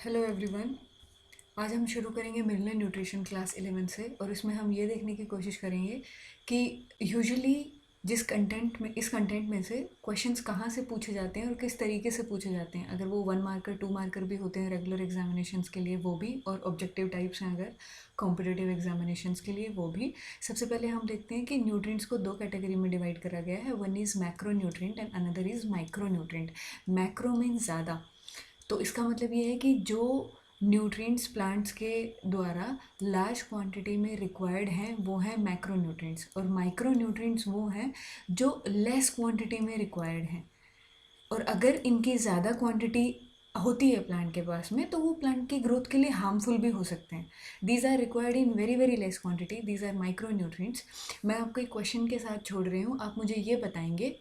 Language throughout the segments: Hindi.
Hello everyone. आज हम शुरू करेंगे मिनरल न्यूट्रिशन क्लास 11 से और इसमें हम ये देखने की कोशिश करेंगे कि यूजुअली इस कंटेंट में से क्वेश्चंस कहाँ से पूछे जाते हैं और किस तरीके से पूछे जाते हैं। अगर वो 1 मार्कर 2 मार्कर भी होते हैं रेगुलर एग्जामिनेशंस के लिए वो भी, और ऑब्जेक्टिव टाइप्स हैं अगर कॉम्पिटिटिव एग्जामिनेशंस के लिए वो भी। सबसे पहले हम देखते हैं कि न्यूट्रिएंट्स को 2 कैटेगरी में डिवाइड करा गया है। One is macro nutrient and another is micro nutrient. Macro means ज़्यादा, तो इसका मतलब ये है कि जो न्यूट्रिएंट्स प्लांट्स के द्वारा लार्ज क्वांटिटी में रिक्वायर्ड हैं वो हैं मैक्रो न्यूट्रिएंट्स, और माइक्रो न्यूट्रिएंट्स वो हैं जो लेस क्वांटिटी में रिक्वायर्ड हैं। और अगर इनकी ज़्यादा क्वांटिटी होती है प्लांट के पास में तो वो प्लांट की ग्रोथ के लिए हार्मफुल भी हो सकते हैं। These are required in very very less quantity, these are micro nutrients. मैं आपको एक क्वेश्चन के साथ छोड़ रही हूँ, आप मुझे ये बताएंगे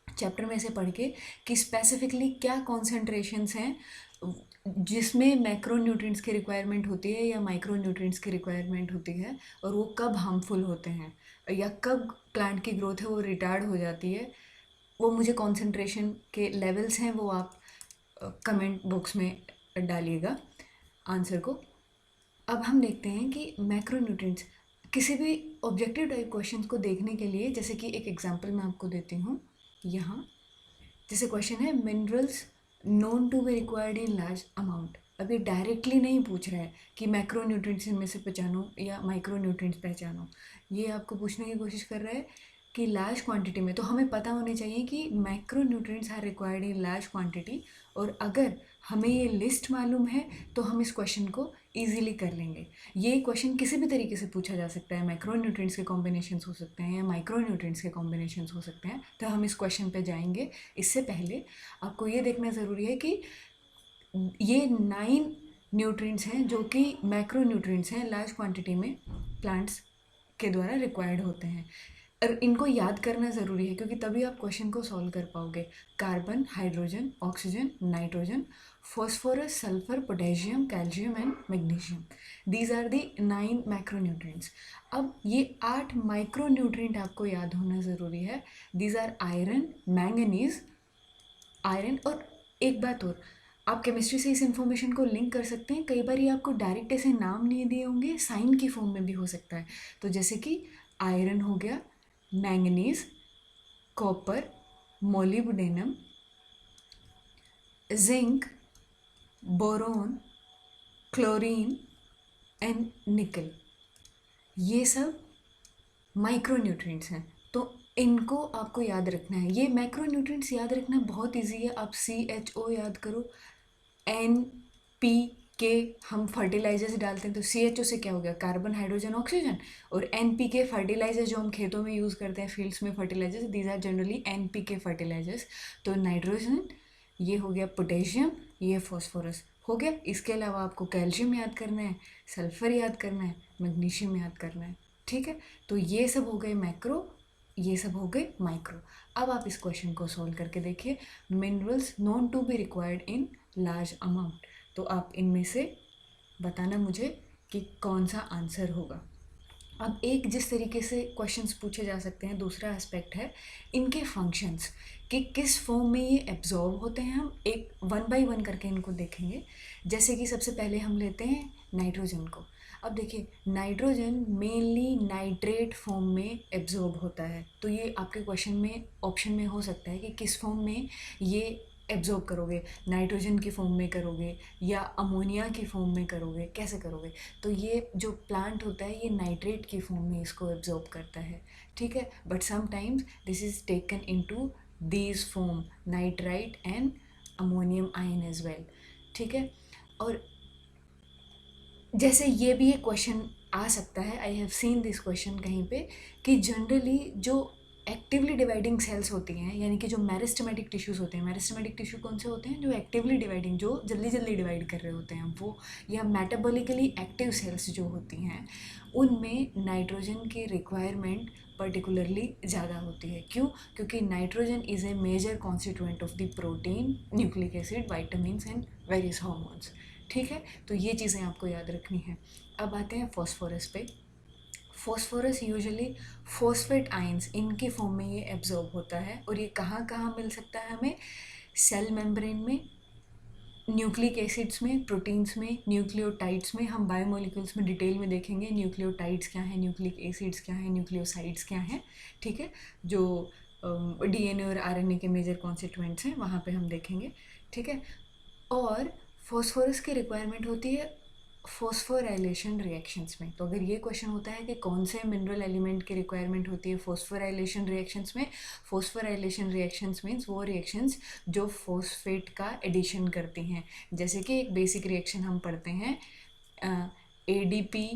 चैप्टर में से पढ़ के कि स्पेसिफिकली क्या कॉन्सेंट्रेशंस हैं जिसमें मैक्रो न्यूट्रिएंट्स की रिक्वायरमेंट होती है या माइक्रो न्यूट्रिएंट्स की रिक्वायरमेंट होती है, और वो कब हार्मफुल होते हैं या कब प्लांट की ग्रोथ है वो रिटार्ड हो जाती है। वो मुझे कॉन्सेंट्रेशन के लेवल्स हैं वो आप कमेंट बॉक्स में डालिएगा आंसर को। अब हम देखते हैं कि मैक्रो न्यूट्रिएंट्स किसी भी ऑब्जेक्टिव टाइप क्वेश्चंस को देखने के लिए, जैसे कि एक एग्जांपल मैं आपको देती हूँ यहाँ। जैसे क्वेश्चन है minerals known to be required in large amount. अब ये डायरेक्टली नहीं पूछ रहा है कि मैक्रो न्यूट्रिएंट्स इनमें से पहचानो या माइक्रो न्यूट्रिएंट्स पहचानो, ये आपको पूछने की कोशिश कर रहा है कि लार्ज क्वांटिटी में। तो हमें पता होने चाहिए कि macro nutrients are required in large quantity, और अगर हमें ये लिस्ट मालूम है तो हम इस क्वेश्चन को ईजिली कर लेंगे। ये क्वेश्चन किसी भी तरीके से पूछा जा सकता है, मैक्रो न्यूट्रिएंट्स के कॉम्बिनेशंस हो सकते हैं या माइक्रो न्यूट्रिएंट्स के कॉम्बिनेशंस हो सकते हैं, तो हम इस क्वेश्चन पे जाएंगे। इससे पहले आपको ये देखना ज़रूरी है कि ये 9 न्यूट्रिएंट्स हैं जो कि मैक्रो न्यूट्रिएंट्स हैं, लार्ज क्वांटिटी में प्लांट्स के द्वारा रिक्वायर्ड होते हैं। और इनको याद करना ज़रूरी है क्योंकि तभी आप क्वेश्चन को सॉल्व कर पाओगे। Carbon, hydrogen, oxygen, nitrogen, phosphorus, sulphur, potassium, calcium and magnesium, these are the 9 macronutrients. अब ये 8 माइक्रोन्यूट्रिएंट आपको याद होना ज़रूरी है। These are iron, manganese, iron. और एक बात और, आप केमिस्ट्री से इस इन्फॉर्मेशन को लिंक कर सकते हैं। कई बार ये आपको डायरेक्ट ऐसे नाम नहीं दिए होंगे, साइन की फॉर्म में भी हो सकता है। तो जैसे कि आयरन हो गया, manganese, copper, molybdenum, zinc, boron, chlorine and निकल, ये सब माइक्रोन्यूट्रिएंट्स हैं। तो इनको आपको याद रखना है। ये मैक्रोन्यूट्रिएंट्स याद रखना बहुत इजी है। आप CHO याद करो, NPK हम फर्टिलाइजर्स डालते हैं तो CHO से क्या हो गया, कार्बन, हाइड्रोजन, ऑक्सीजन। और NPK फर्टिलाइजर जो हम खेतों में यूज़ करते हैं फील्ड्स में fertilisers, these are generally NPK fertilisers. तो नाइट्रोजन ये हो गया, पोटेशियम ये फॉस्फोरस हो गया। इसके अलावा आपको कैल्शियम याद करना है, सल्फर याद करना है, मैग्नीशियम याद करना है। ठीक है, तो ये सब हो गए मैक्रो, ये सब हो गए माइक्रो। अब आप इस क्वेश्चन को सॉल्व करके देखिए, minerals known to be required in large amount. तो आप इनमें से बताना मुझे कि कौन सा आंसर होगा। अब एक जिस तरीके से क्वेश्चंस पूछे जा सकते हैं, दूसरा एस्पेक्ट है इनके फंक्शंस, कि किस फॉर्म में ये एब्जॉर्ब होते हैं। हम एक 1 बाय 1 करके इनको देखेंगे। जैसे कि सबसे पहले हम लेते हैं नाइट्रोजन को। अब देखिए, नाइट्रोजन मेनली नाइट्रेट फॉर्म में एब्जॉर्ब होता है। तो ये आपके क्वेश्चन में ऑप्शन में हो सकता है कि किस फॉर्म में ये एब्जॉर्ब करोगे, नाइट्रोजन की फॉर्म में करोगे या अमोनिया की फॉर्म में करोगे, कैसे करोगे। तो ये जो प्लांट होता है ये नाइट्रेट की फॉर्म में इसको एब्जॉर्ब करता है। ठीक है, but sometimes this is taken into these form, nitrite and ammonium ion as well. ठीक है, और जैसे ये भी एक क्वेश्चन आ सकता है, I have seen this question कहीं पे, कि जनरली जो एक्टिवली डिवाइडिंग सेल्स होती हैं, यानी कि जो मेरिस्टेमेटिक टिश्यूज़ होते हैं, मेरिस्टेमेटिक टिश्यू कौन से होते हैं, जो एक्टिवली डिवाइडिंग, जो जल्दी जल्दी डिवाइड कर रहे होते हैं वो, या मेटाबॉलिकली एक्टिव सेल्स जो होती हैं, उनमें नाइट्रोजन की रिक्वायरमेंट पर्टिकुलरली ज़्यादा होती है। क्यों? क्योंकि nitrogen is a major constituent of the protein, nucleic acid, vitamins and various hormones. ठीक है, तो ये चीज़ें आपको याद रखनी है। अब आते हैं फॉस्फोरस पे। फॉस्फोरस यूजुअली फॉस्फेट आयंस, इनके फॉर्म में ये एब्जॉर्ब होता है। और ये कहाँ कहाँ मिल सकता है हमें, सेल मेम्ब्रेन में, न्यूक्लिक एसिड्स में, प्रोटीन्स में, न्यूक्लियोटाइड्स में, हम बायोमोलिक्यूल्स में डिटेल में देखेंगे न्यूक्लियोटाइड्स क्या हैं, न्यूक्लिक एसिड्स क्या हैं, न्यूक्लियोसाइड्स क्या हैं, ठीक है। जो डीएनए और आरएनए के मेजर कॉन्स्टिट्यूएंट्स हैं वहाँ पे हम देखेंगे, ठीक है। और फॉस्फोरस की रिक्वायरमेंट होती है फॉस्फोराइलेशन रिएक्शंस में। तो अगर ये क्वेश्चन होता है कि कौन से मिनरल एलिमेंट की रिक्वायरमेंट होती है फॉस्फोराइलेशन रिएक्शंस में, फॉस्फोराइलेशन रिएक्शंस मीन्स वो रिएक्शंस जो फॉस्फेट का एडिशन करती हैं। जैसे कि एक बेसिक रिएक्शन हम पढ़ते हैं एडीपी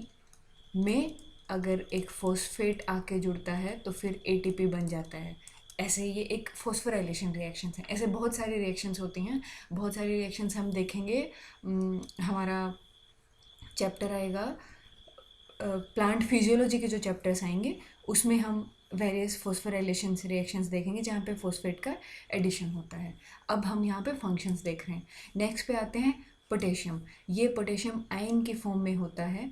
में अगर एक फॉस्फेट आके जुड़ता है तो फिर एटीपी बन जाता है। ऐसे ये एक फॉस्फोराइलेशन रिएक्शंस हैं। ऐसे बहुत सारी रिएक्शंस होती हैं, बहुत सारी रिएक्शंस हम देखेंगे। हमारा चैप्टर आएगा प्लांट फिजियोलॉजी के जो चैप्टर्स आएंगे उसमें हम वेरियस फॉस्फोराइलेशन रिएक्शंस देखेंगे जहाँ पे फॉस्फेट का एडिशन होता है। अब हम यहाँ पे फंक्शंस देख रहे हैं। नेक्स्ट पे आते हैं पोटेशियम। ये पोटेशियम आयन की फॉर्म में होता है,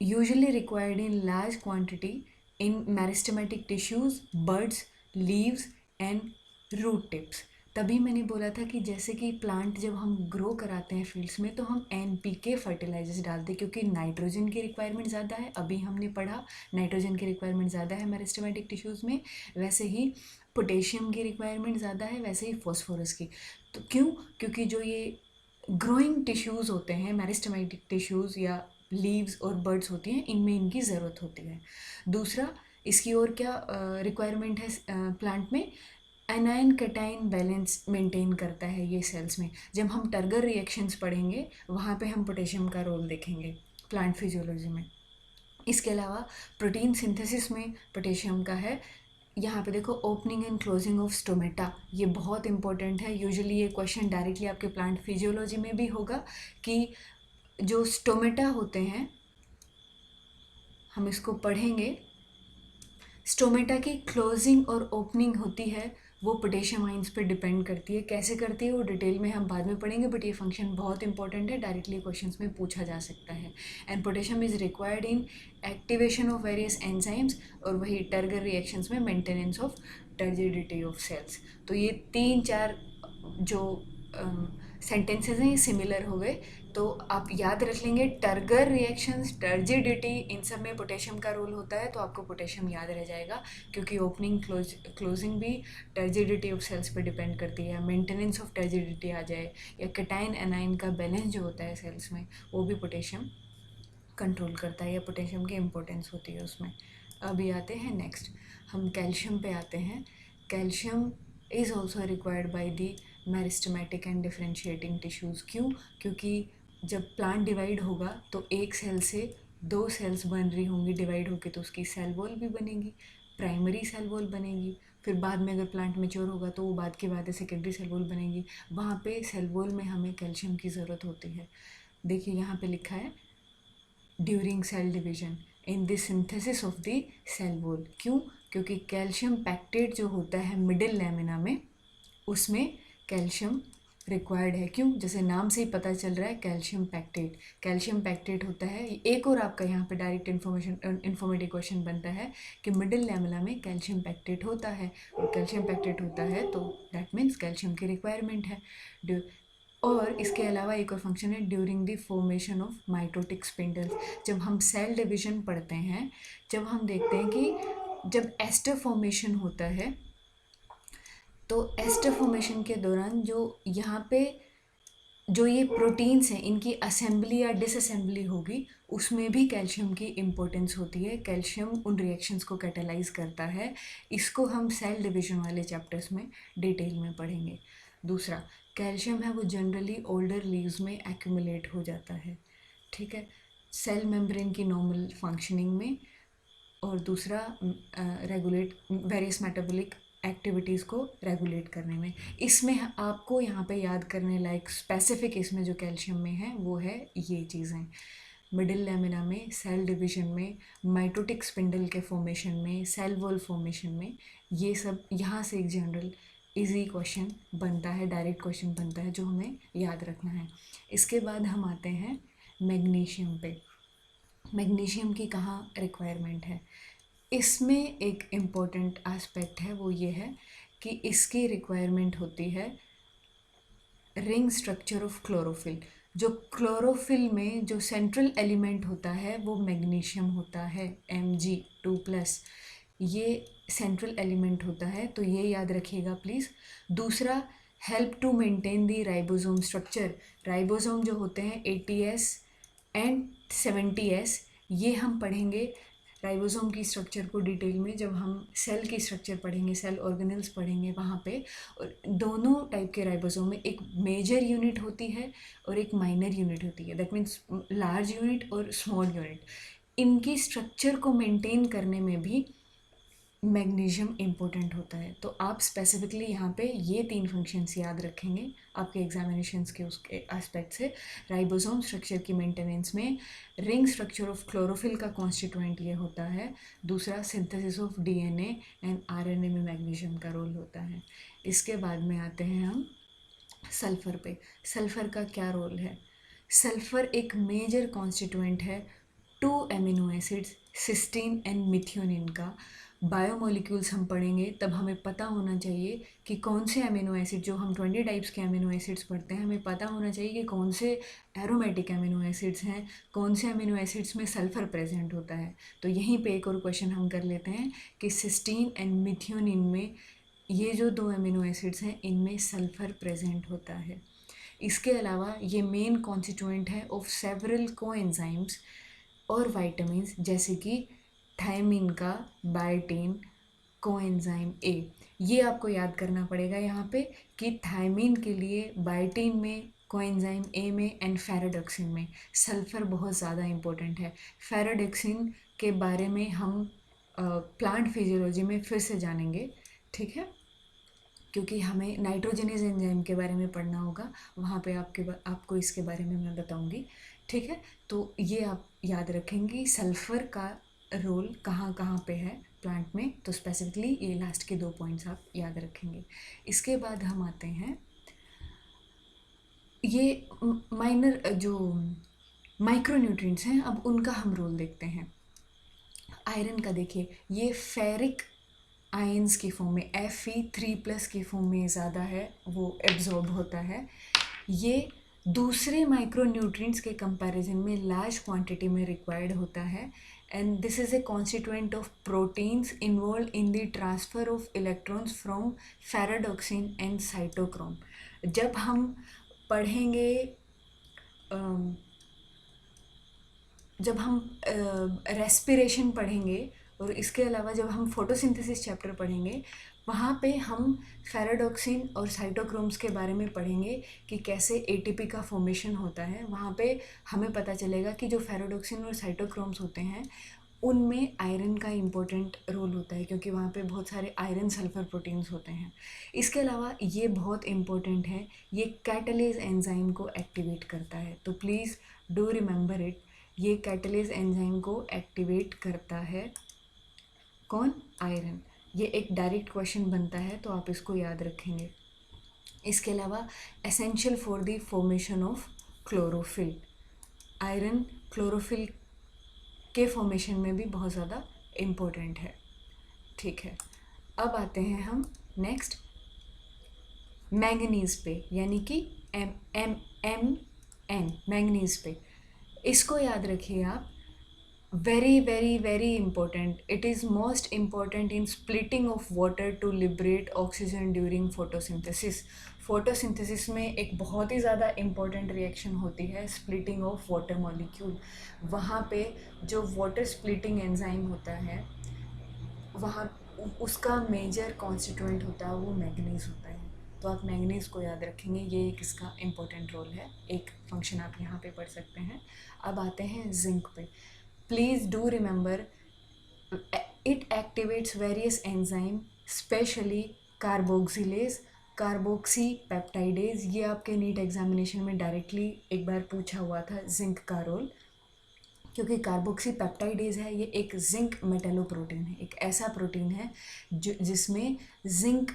usually required in large quantity in meristematic tissues, birds, leaves and root tips. तभी मैंने बोला था कि जैसे कि प्लांट जब हम ग्रो कराते हैं फील्ड्स में तो हम एनपीके फर्टिलाइजर्स डालते हैं क्योंकि नाइट्रोजन की रिक्वायरमेंट ज़्यादा है। अभी हमने पढ़ा नाइट्रोजन की रिक्वायरमेंट ज़्यादा है मेरिस्टेमेटिक टिश्यूज़ में, वैसे ही पोटेशियम की रिक्वायरमेंट ज़्यादा है, वैसे ही फॉस्फोरस की। तो क्यों? क्योंकि जो ये ग्रोइंग टिश्यूज़ होते हैं, मेरिस्टेमेटिक टिश्यूज़ या लीव्स और बर्ड्स होती हैं, इनमें इनकी ज़रूरत होती है। दूसरा, इसकी और क्या रिक्वायरमेंट है प्लांट में? एनायन कैटायन बैलेंस मेंटेन करता है ये सेल्स में। जब हम टर्गर रिएक्शंस पढ़ेंगे वहाँ पे हम पोटेशियम का रोल देखेंगे प्लांट फिजियोलॉजी में। इसके अलावा प्रोटीन सिंथेसिस में पोटेशियम का है। यहाँ पे देखो opening and closing of stomata, ये बहुत इंपॉर्टेंट है। यूजुअली ये क्वेश्चन डायरेक्टली आपके प्लांट फिजियोलॉजी में भी होगा कि जो स्टोमेटा होते हैं, हम इसको पढ़ेंगे। स्टोमेटा की क्लोजिंग और ओपनिंग होती है वो पोटेशियम आइंस पे डिपेंड करती है। कैसे करती है वो डिटेल में हम बाद में पढ़ेंगे, बट ये फंक्शन बहुत इंपॉर्टेंट है, डायरेक्टली क्वेश्चंस में पूछा जा सकता है। And potassium is required in activation of various enzymes और वही टर्गर रिएक्शंस में maintenance of turgidity of cells. तो ये 3-4 जो सेंटेंसेज हैं ये सिमिलर हो गए, तो आप याद रख लेंगे टर्गर रिएक्शंस, टर्जिडिटी, इन सब में पोटेशियम का रोल होता है, तो आपको पोटेशियम याद रह जाएगा क्योंकि ओपनिंग क्लोजिंग भी टर्जिडिटी ऑफ सेल्स पे डिपेंड करती है। मेंटेनेंस ऑफ टर्जिडिटी आ जाए या कैटायन एनायन का बैलेंस जो होता है सेल्स में वो भी पोटेशियम कंट्रोल करता है या पोटेशियम की इम्पोर्टेंस होती है उसमें। अभी आते हैं नेक्स्ट, हम कैल्शियम पे आते हैं। Calcium is also required by the meristematic and differentiating tissues. क्यों? क्योंकि जब प्लांट डिवाइड होगा तो एक सेल से 2 सेल्स बन रही होंगी डिवाइड होकर, तो उसकी सेल वॉल भी बनेगी, प्राइमरी सेल वॉल बनेगी। फिर बाद में अगर प्लांट मेच्योर होगा तो वो बाद की बात है सेकेंडरी सेल वॉल बनेगी। वहाँ पे सेल वॉल में हमें कैल्शियम की ज़रूरत होती है। देखिए यहाँ पे लिखा है during cell division in the synthesis of the cell wall. क्यों? क्योंकि कैल्शियम पैक्टेट जो होता है मिडिल लैमिना में, उसमें कैल्शियम रिक्वायर्ड है। क्यों? जैसे नाम से ही पता चल रहा है कैल्शियम पैक्टेट। कैल्शियम पैक्टेट होता है। एक और आपका यहाँ पे डायरेक्ट इन्फॉर्मेटिव क्वेश्चन बनता है कि मिडिल लैमिना में कैल्शियम पैक्टेट होता है, और कैल्शियम पैक्टेट होता है तो दैट मीन्स कैल्शियम की रिक्वायरमेंट है। और इसके अलावा एक और फंक्शन है during the formation of mitotic spindles. जब हम सेल डिवीजन पढ़ते हैं, जब हम देखते हैं कि जब एस्टर फॉर्मेशन होता है तो एस्टर फॉर्मेशन के दौरान जो यहाँ पे जो ये प्रोटीन्स हैं इनकी असेंबली या डिसअसेंबली होगी, उसमें भी कैल्शियम की इम्पोर्टेंस होती है। कैल्शियम उन रिएक्शंस को कैटेलाइज करता है। इसको हम सेल डिवीजन वाले चैप्टर्स में डिटेल में पढ़ेंगे। दूसरा कैल्शियम है वो जनरली ओल्डर लीव्स में एक्यूमुलेट हो जाता है, ठीक है, सेल मेम्ब्रेन की नॉर्मल फंक्शनिंग में। और दूसरा रेगुलेट वेरियस मेटाबॉलिक एक्टिविटीज़ को रेगुलेट करने में। इसमें आपको यहाँ पे याद करने लायक स्पेसिफिक इसमें जो कैल्शियम में है वो है ये चीज़ें, मिडिल लैमिना में, सेल डिवीजन में, माइटोटिक स्पिंडल के फॉर्मेशन में, सेल वॉल फॉर्मेशन में। ये सब यहाँ से एक जनरल इजी क्वेश्चन बनता है, डायरेक्ट क्वेश्चन बनता है जो हमें याद रखना है। इसके बाद हम आते हैं मैग्नीशियम पे। मैग्नीशियम की कहाँ रिक्वायरमेंट है? इसमें एक इम्पॉर्टेंट एस्पेक्ट है, वो ये है कि इसकी रिक्वायरमेंट होती है रिंग स्ट्रक्चर ऑफ क्लोरोफिल। जो क्लोरोफिल में जो सेंट्रल एलिमेंट होता है वो मैग्नीशियम होता है, Mg2+। ये सेंट्रल एलिमेंट होता है, तो ये याद रखिएगा प्लीज़। दूसरा, help to maintain the ribosome structure. Ribosome जो होते हैं 80S एंड 70S, ये हम पढ़ेंगे राइबोसोम की स्ट्रक्चर को डिटेल में जब हम सेल की स्ट्रक्चर पढ़ेंगे, सेल ऑर्गेनल्स पढ़ेंगे वहाँ पे। और दोनों टाइप के राइबोसोम में एक मेजर यूनिट होती है और एक माइनर यूनिट होती है, दैट मीन्स लार्ज यूनिट और स्मॉल यूनिट। इनकी स्ट्रक्चर को मेंटेन करने में भी मैग्नीशियम इम्पोर्टेंट होता है। तो आप स्पेसिफिकली यहाँ पे ये 3 फंक्शंस याद रखेंगे आपके एग्जामिनेशंस के उसके एस्पेक्ट से। राइबोसोम स्ट्रक्चर की मेंटेनेंस में रिंग स्ट्रक्चर ऑफ क्लोरोफिल का कॉन्स्टिट्यूएंट ये होता है। दूसरा, synthesis of DNA and RNA में मैग्नीशियम का रोल होता है। इसके बाद में आते हैं हम सल्फ़र पे। सल्फ़र का क्या रोल है? सल्फ़र एक मेजर कॉन्स्टिट्यूएंट है 2 amino acids cysteine and methionine का। बायोमोलिक्यूल्स हम पढ़ेंगे तब हमें पता होना चाहिए कि कौन से अमीनो एसिड, जो हम 20 टाइप्स के अमीनो एसिड्स पढ़ते हैं, हमें पता होना चाहिए कि कौन से एरोमेटिक अमीनो एसिड्स हैं, कौन से अमीनो एसिड्स में सल्फ़र प्रेजेंट होता है। तो यहीं पे एक और क्वेश्चन हम कर लेते हैं कि सिस्टीन एंड मिथ्योनिन में ये जो 2 अमीनो एसिड्स हैं इनमें सल्फ़र प्रेजेंट होता है। इसके अलावा ये मेन कॉन्स्टिट्यूएंट है ऑफ सेवरल कोएंजाइम्स और वाइटामिन्स, जैसे कि थायमिन का बायोटीन कोएंजाइम ए। ये आपको याद करना पड़ेगा यहाँ पे कि थायमिन के लिए बायोटीन में, कोएंजाइम ए में एंड फेराडॉक्सिन में सल्फ़र बहुत ज़्यादा इम्पोर्टेंट है। फेराडॉक्सिन के बारे में हम प्लांट फिजियोलॉजी में फिर से जानेंगे, ठीक है, क्योंकि हमें नाइट्रोजनस एंजाइम के बारे में पढ़ना होगा, वहाँ पे आपको इसके बारे में मैं बताऊँगी, ठीक है। तो ये आप याद रखेंगे सल्फ़र का रोल कहाँ कहाँ पे है प्लांट में, तो स्पेसिफिकली ये लास्ट के 2 पॉइंट्स आप याद रखेंगे। इसके बाद हम आते हैं ये माइनर जो माइक्रोन्यूट्रिएंट्स हैं, अब उनका हम रोल देखते हैं। आयरन का देखिए, ये फेरिक आयंस की फॉर्म में Fe3+ की फॉर्म में ज़्यादा है, वो एब्जॉर्ब होता है। ये दूसरे माइक्रोन्यूट्रिएंट्स के कंपैरिजन में लार्ज क्वांटिटी में रिक्वायर्ड होता है and this is a constituent of proteins involved in the transfer of electrons from ferredoxin and cytochrome. जब हम पढ़ेंगे जब हम रेस्पिरेशन पढ़ेंगे और इसके अलावा जब हम फोटोसिंथेसिस चैप्टर पढ़ेंगे, वहाँ पे हम फेराडॉक्सिन और साइटोक्रोम्स के बारे में पढ़ेंगे कि कैसे एटीपी का फॉर्मेशन होता है। वहाँ पे हमें पता चलेगा कि जो फेराडॉक्सिन और साइटोक्रोम्स होते हैं उनमें आयरन का इम्पोर्टेंट रोल होता है, क्योंकि वहाँ पे बहुत सारे आयरन सल्फर प्रोटीन्स होते हैं। इसके अलावा ये बहुत इम्पोर्टेंट है, ये कैटालेज एंजाइम को एक्टिवेट करता है, तो प्लीज़ डू रिमेंबर इट। ये कैटालेज एंजाइम को एक्टिवेट करता है कौन? आयरन। ये एक डायरेक्ट क्वेश्चन बनता है, तो आप इसको याद रखेंगे। इसके अलावा essential for the formation of chlorophyll, iron chlorophyll के फॉर्मेशन में भी बहुत ज़्यादा इम्पोर्टेंट है, ठीक है। अब आते हैं हम नेक्स्ट मैंगनीज पे, यानी कि MN मैंगनीज पे। इसको याद रखिए आप, very very very important, it is most important in splitting of water to liberate oxygen during photosynthesis। Photosynthesis में एक बहुत ही ज़्यादा इम्पॉर्टेंट रिएक्शन होती है स्प्लिटिंग ऑफ वाटर मॉलिक्यूल। वहाँ पे जो वाटर स्प्लिटिंग एंजाइम होता है, वहाँ उसका मेजर कॉन्स्टिट्यूएंट होता है वो मैंगनीज होता है, तो आप मैंगनीज को याद रखेंगे, ये एक इसका इम्पोर्टेंट रोल है, एक फंक्शन आप यहाँ पे पढ़ सकते हैं। अब आते हैं जिंक पे। Please do remember, it activates various enzymes, especially carboxylase, carboxypeptidase. ये आपके नीट एग्जामिनेशन में डायरेक्टली एक बार पूछा हुआ था जिंक का रोल, क्योंकि कार्बोक्सीपेप्टाइडेज है, ये एक जिंक मेटेलोप्रोटीन है, एक ऐसा प्रोटीन है जिसमें जिंक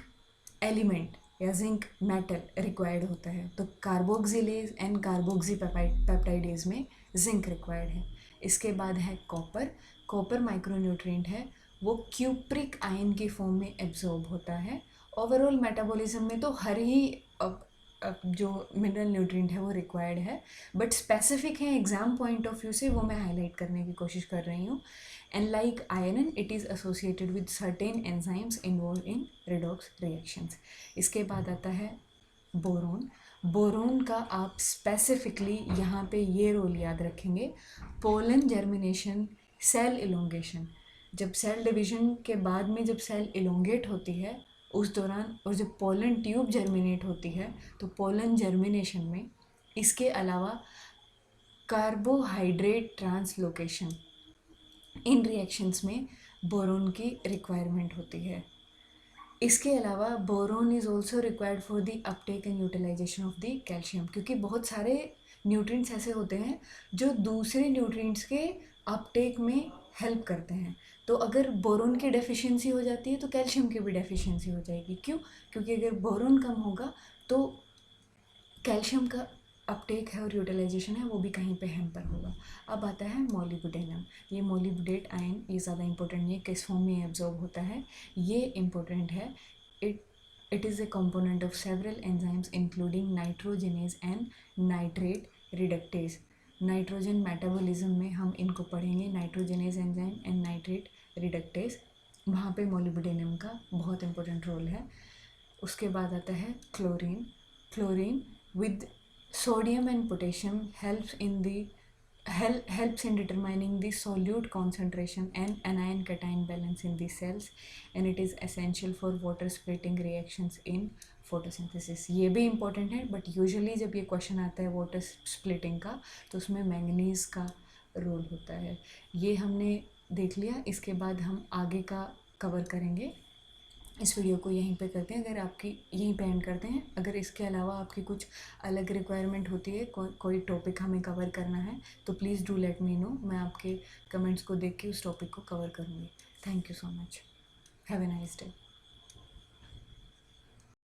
एलिमेंट या जिंक मेटल रिक्वायर्ड होता है। तो कार्बोक्सिलेज एंड कार्बोक्सीपेप्टाइडेज में जिंक रिक्वायर्ड है। इसके बाद है कॉपर माइक्रोन्यूट्रिएंट है, वो क्यूप्रिक आयन की फॉर्म में एब्जॉर्ब होता है। ओवरऑल मेटाबॉलिज्म में तो हर ही जो मिनरल न्यूट्रिएंट है वो रिक्वायर्ड है, बट स्पेसिफिक है एग्जाम पॉइंट ऑफ व्यू से, वो मैं हाईलाइट करने की कोशिश कर रही हूँ. And like iron, it is associated with certain enzymes involve in redox reactions. इसके बाद आता है बोरोन. बोरोन का आप स्पेसिफिकली यहाँ पे ये रोल याद रखेंगे, पोलन जर्मिनेशन, सेल इलोंगेशन. जब सेल डिवीजन के बाद में जब सेल इलोंगेट होती है उस दौरान, और जब पोलन ट्यूब जर्मिनेट होती है, तो पोलन जर्मिनेशन में इसके अलावा कार्बोहाइड्रेट ट्रांसलोकेशन, इन रिएक्शंस में बोरोन की रिक्वायरमेंट होती है. इसके अलावा boron is also required for the uptake and utilisation of the calcium, क्योंकि बहुत सारे न्यूट्रिएंट्स ऐसे होते हैं जो दूसरे न्यूट्रिएंट्स के अपटेक में हेल्प करते हैं. तो अगर बोरोन की डेफिशिएंसी हो जाती है तो कैल्शियम की भी डेफिशिएंसी हो जाएगी. क्यों? क्योंकि अगर बोरोन कम होगा तो कैल्शियम का अपटेक है और यूटिलाइजेशन है वो भी कहीं पे हैम्पर होगा. अब आता है मोलिब्डेनम. ये मोलिब्डेट आयन, ये ज़्यादा इंपॉर्टेंट नहीं है किस फॉर्म में एब्जॉर्ब होता है, ये इम्पोर्टेंट है. It is a component of several enzymes including nitrogenase and nitrate reductase. Nitrogen metabolism में हम इनको पढ़ेंगे, nitrogenase enzyme and nitrate reductase. वहाँ पे मोलिब्डेनम का बहुत इंपॉर्टेंट रोल है. उसके बाद आता है chlorine. Chlorine with sodium and potassium helps in determining the solute concentration and anion cation balance in the cells, and it is essential for water splitting reactions in photosynthesis. ये भी important है, बट यूजुअली जब ये क्वेश्चन आता है वाटर स्प्लिटिंग का तो उसमें मैंगनीज का रोल होता है. ये हमने देख लिया. इसके बाद हम आगे का कवर करेंगे. इस वीडियो को यहीं पे करते हैं, अगर आपकी यहीं पे एंड करते हैं. अगर इसके अलावा आपकी कुछ अलग रिक्वायरमेंट होती है, कोई टॉपिक हमें कवर करना है, तो please do let me know. मैं आपके कमेंट्स को देख के उस टॉपिक को कवर करूँगी. Thank you so much. Have a nice day.